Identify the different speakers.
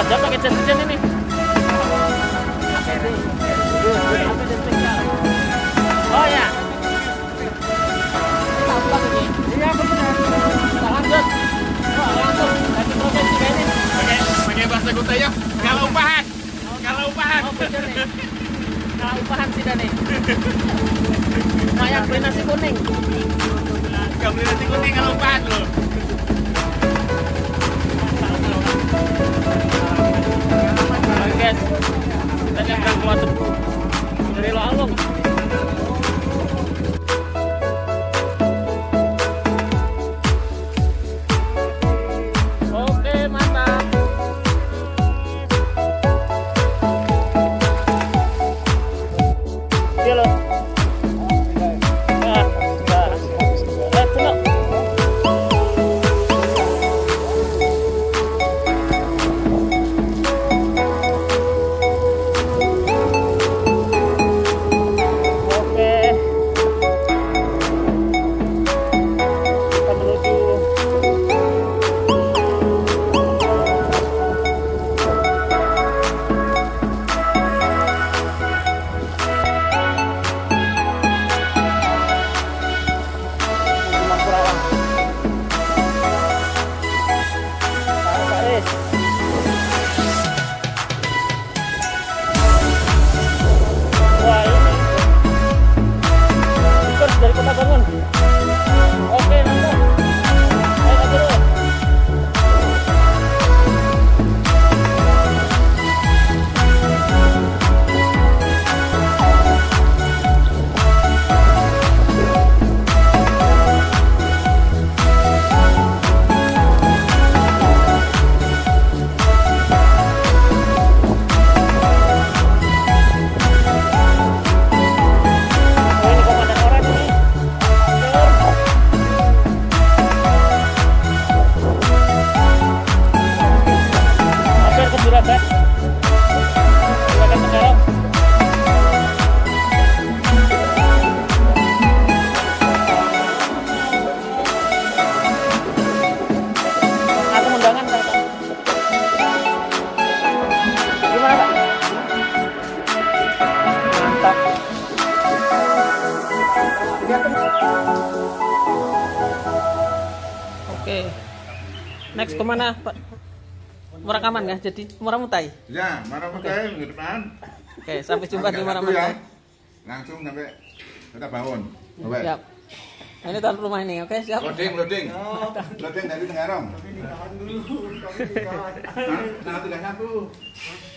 Speaker 1: Ada pakai jas-jas ini. Oh ya. Iya benar. Lanjut. Wah, langsung lagi proses ini.
Speaker 2: Pakai bahasa Kuta ya. Kalau upahan. Kalau upahan.
Speaker 1: Oh, bener nih. Kalau upahan sih dah nih. Lumayan beli nasi kuning.
Speaker 2: Enggak beli nasi kuning kalau upahan loh.
Speaker 1: Guys, kita nyebrang keluar dari Loalung. Oke, mantap. Iya loh. Dari Kota Bangun. Oke, mantap. Ayo terus. Oke, next kemana Pak? Muara Kaman ya? Jadi Muara Muntai?
Speaker 2: Ya, Muara Muntai minggu depan.
Speaker 1: Oke, sampai jumpa di Muara Muntai.
Speaker 2: Langsung sampai kita bangun.
Speaker 1: Siap. Nah, ini tuan rumah ini, oke siap?
Speaker 2: Loading. Loading dari Tenggarong. Nah, 31.